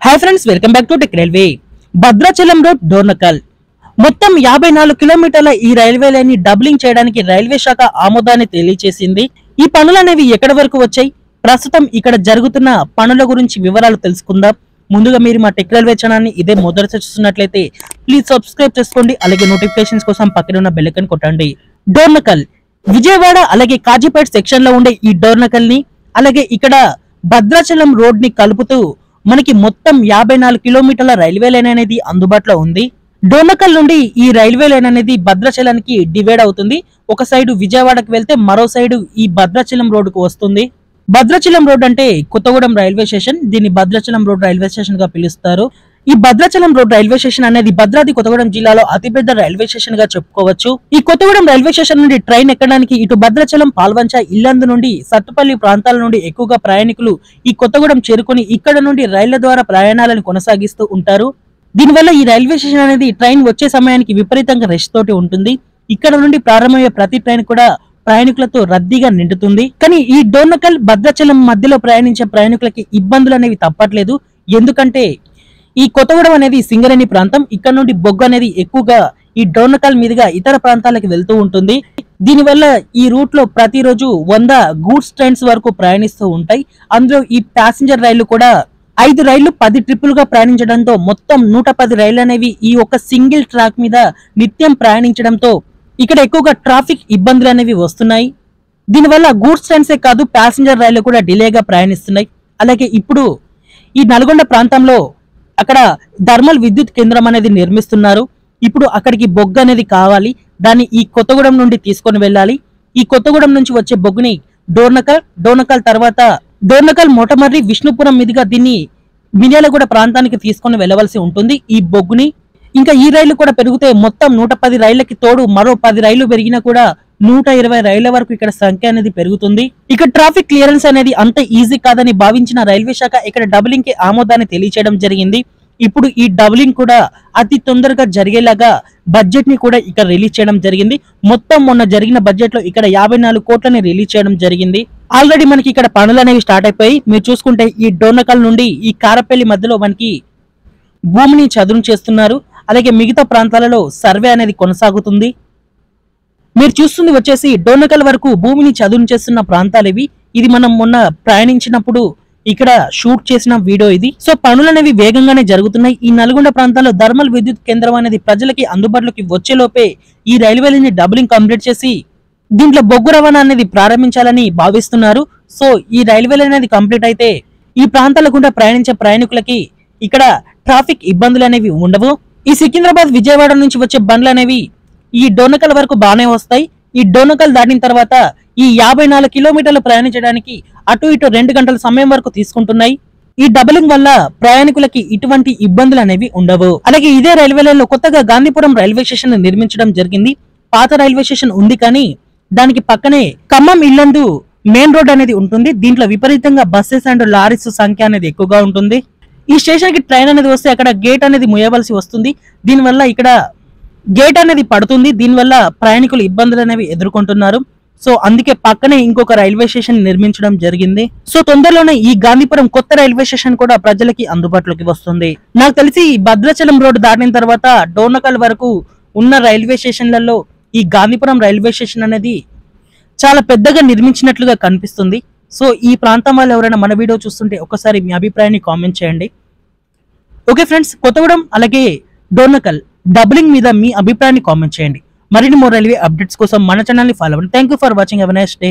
Hi friends, welcome back to tech railway. Bhadrachalam road Dornakal మొత్తం 54 కిలోమీటర్ల ఈ రైల్వే లైన్ ని డబ్లింగ్ చేయడానికి రైల్వే శాఖ ఆమోదాన్ని తెలియజేసింది. ఈ పనులు అనేవి ఎక్కడి వరకు వచ్చాయి, ప్రస్తుతం ఇక్కడ జరుగుతున్న పనుల గురించి వివరాలు తెలుసుకుందాం. ముందుగా మీరు మా టెక్ రైల్వే ఛానల్ ని ఇదే మొదటిసారి చూస్తున్నట్లయితే ప్లీజ్ సబ్స్క్రైబ్ చేసుకోండి. అలాగే నోటిఫికేషన్స్ కోసం పక్కన ఉన్న బెల్ ఐకాన్ కొట్టండి. డోర్నకల్ విజయవాడ అలాగే కాజీపేట్ సెక్షన్ లో ఉండే ఈ డోర్నకల్ ని అలాగే ఇక్కడ భద్రాచలం రోడ్ ని కలుపుతూ మనకి మొత్తం 54 కిలోమీటర్ల రైల్వే లైన్ అనేది అందుబాటులో ఉంది. డోర్నకల్ నుండి ఈ రైల్వే లైన్ అనేది భద్రాచలానికి డివైడ్ అవుతుంది. ఒక సైడ్ విజయవాడకు వెళ్తే మరో సైడ్ ఈ భద్రాచలం రోడ్డుకు వస్తుంది. భద్రాచలం రోడ్ అంటే కొత్తగూడెం రైల్వే స్టేషన్, దీన్ని భద్రాచలం రోడ్ రైల్వే స్టేషన్ గా పిలుస్తారు. ఈ భద్రాచలం రోడ్ రైల్వే స్టేషన్ అనేది భద్రాద్రి కొత్తగూడెం జిల్లాలో అతిపెద్ద రైల్వే స్టేషన్ గా చెప్పుకోవచ్చు. ఈ కొత్తగూడెం రైల్వే స్టేషన్ నుండి ట్రైన్ ఎక్కడానికి ఇటు భద్రాచలం, పాల్వంచ, ఇల్లందు నుండి సత్తుపల్లి ప్రాంతాల నుండి ఎక్కువగా ప్రయాణికులు ఈ కొత్తగూడెం చేరుకొని ఇక్కడ నుండి రైళ్ల ద్వారా ప్రయాణాలను కొనసాగిస్తూ ఉంటారు. దీనివల్ల ఈ రైల్వే స్టేషన్ అనేది ట్రైన్ వచ్చే సమయానికి విపరీతంగా రష్ తోటి ఉంటుంది. ఇక్కడ నుండి ప్రారంభమయ్యే ప్రతి ట్రైన్ కూడా ప్రయాణికులతో రద్దీగా నిండుతుంది. కానీ ఈ డోర్నకల్ భద్రాచలం మధ్యలో ప్రయాణించే ప్రయాణికులకి ఇబ్బందులు అనేవి తప్పట్లేదు. ఎందుకంటే ఈ కొత్తగూడెం అనేది సింగరేణి ప్రాంతం, ఇక్కడ నుండి బొగ్గు అనేది ఎక్కువగా ఈ డోర్నకల్ మీదుగా ఇతర ప్రాంతాలకు వెళ్తూ ఉంటుంది. దీనివల్ల ఈ రూట్ లో ప్రతిరోజు 100 గూడ్స్ ట్రైన్స్ వరకు ప్రయాణిస్తూ ఉంటాయి. అందులో ఈ ప్యాసింజర్ రైళ్లు కూడా 5 రైళ్లు 10 ట్రిప్పులుగా ప్రయాణించడంతో మొత్తం 110 రైళ్లు అనేవి ఈ ఒక సింగిల్ ట్రాక్ మీద నిత్యం ప్రయాణించడంతో ఇక్కడ ఎక్కువగా ట్రాఫిక్ ఇబ్బందులు అనేవి వస్తున్నాయి. దీనివల్ల గూడ్స్ ట్రైన్సే కాదు, ప్యాసింజర్ రైళ్లు కూడా డిలేగా ప్రయాణిస్తున్నాయి. అలాగే ఇప్పుడు ఈ నల్గొండ ప్రాంతంలో అక్కడ థర్మల్ విద్యుత్ కేంద్రం అనేది నిర్మిస్తున్నారు. ఇప్పుడు అక్కడికి బొగ్గు అనేది కావాలి, దాన్ని ఈ కొత్తగూడెం నుండి తీసుకొని వెళ్ళాలి. ఈ కొత్తగూడెం నుంచి వచ్చే బొగ్గుని డోర్నకల్ తర్వాత డోర్నకల్, మోటమర్రి, విష్ణుపురం మీదుగా దీన్ని మిర్యాలగూడ ప్రాంతానికి తీసుకొని వెళ్ళవలసి ఉంటుంది ఈ బొగ్గుని. ఇంకా ఈ రైళ్లు కూడా పెరిగితే మొత్తం 110 రైళ్లకి తోడు మరో 10 రైళ్లు పెరిగినా కూడా 120 రైళ్ల వరకు ఇక్కడ సంఖ్య అనేది పెరుగుతుంది. ఇక్కడ ట్రాఫిక్ క్లియరెన్స్ అనేది అంత ఈజీ కాదని భావించిన రైల్వే శాఖ ఇక్కడ డబులింగ్ కి ఆమోదాన్ని తెలియచేయడం జరిగింది. ఇప్పుడు ఈ డబులింగ్ కూడా అతి తొందరగా జరిగేలాగా బడ్జెట్ ని కూడా ఇక్కడ రిలీజ్ చేయడం జరిగింది. మొత్తం మొన్న జరిగిన బడ్జెట్ లో ఇక్కడ 54 కోట్లని రిలీజ్ చేయడం జరిగింది. ఆల్రెడీ మనకి ఇక్కడ పనులు అనేవి స్టార్ట్ అయిపోయి మీరు చూసుకుంటే ఈ డోర్నకల్ నుండి ఈ కారపల్లి మధ్యలో మనకి భూమిని చదును చేస్తున్నారు. అలాగే మిగతా ప్రాంతాలలో సర్వే అనేది కొనసాగుతుంది. మీరు చూస్తుంది వచ్చేసి డోర్నకల్ వరకు భూమిని చదును చేస్తున్న ప్రాంతాలు ఇవి. ఇది మనం మొన్న ప్రయాణించినప్పుడు ఇక్కడ షూట్ చేసిన వీడియో ఇది. సో పనులు అనేవి వేగంగానే జరుగుతున్నాయి. ఈ నల్గొండ ప్రాంతాల్లో థర్మల్ విద్యుత్ కేంద్రం అనేది ప్రజలకి అందుబాటులోకి వచ్చేలోపే ఈ రైల్వే లైన్ ని డబులింగ్ కంప్లీట్ చేసి దీంట్లో బొగ్గు రవాణా అనేది ప్రారంభించాలని భావిస్తున్నారు. సో ఈ రైల్వే లైన్ అనేది కంప్లీట్ అయితే ఈ ప్రాంతాల గుండా ప్రయాణించే ప్రయాణికులకి ఇక్కడ ట్రాఫిక్ ఇబ్బందులు అనేవి ఉండవు. ఈ సికింద్రాబాద్, విజయవాడ నుంచి వచ్చే బండ్లు అనేవి ఈ డోర్నకల్ వరకు బాగానే వస్తాయి. ఈ డోర్నకల్ దాటిన తర్వాత ఈ 54 కిలోమీటర్లు ప్రయాణించడానికి అటు ఇటు 2 గంటల సమయం వరకు తీసుకుంటున్నాయి. ఈ డబులింగ్ వల్ల ప్రయాణికులకి ఇటువంటి ఇబ్బందులు అనేవి ఉండవు. అలాగే ఇదే రైల్వే లైన్ లో కొత్తగా గాంధీపురం రైల్వే స్టేషన్ నిర్మించడం జరిగింది. పాత రైల్వే స్టేషన్ ఉంది కానీ దానికి పక్కనే ఖమ్మం, ఇల్లందు మెయిన్ రోడ్ అనేది ఉంటుంది. దీంట్లో విపరీతంగా బస్సెస్ అండ్ లారీస్ సంఖ్య అనేది ఎక్కువగా ఉంటుంది. ఈ స్టేషన్ కి ట్రైన్ అనేది వస్తే అక్కడ గేట్ అనేది ముయ్యవలసి వస్తుంది. దీనివల్ల ఇక్కడ గేట్ అనేది పడుతుంది. దీనివల్ల ప్రయాణికులు ఇబ్బందులు అనేవి ఎదుర్కొంటున్నారు. సో అందుకే పక్కనే ఇంకొక రైల్వే స్టేషన్ నిర్మించడం జరిగింది. సో తొందరలోనే ఈ గాంధీపురం కొత్త రైల్వే స్టేషన్ కూడా ప్రజలకి అందుబాటులోకి వస్తుంది. నాకు తెలిసి భద్రాచలం రోడ్డు దాటిన తర్వాత డోర్నకల్ వరకు ఉన్న రైల్వే స్టేషన్లలో ఈ గాంధీపురం రైల్వే స్టేషన్ అనేది చాలా పెద్దగా నిర్మించినట్లుగా కనిపిస్తుంది. సో ఈ ప్రాంతం వాళ్ళు ఎవరైనా మన వీడియో చూస్తుంటే ఒకసారి మీ అభిప్రాయాన్ని కామెంట్ చేయండి. ఓకే ఫ్రెండ్స్, కొత్తగూడెం అలాగే డోర్నకల్ డబులింగ్ మీద మీ అభిప్రాయాన్ని కామెంట్ చేయండి. మరిన్ని మోర్ రైల్వే అప్డేట్స్ కోసం మన ఛానల్ ని ఫాలో అవ్వండి. Thank you for watching. Have a nice day.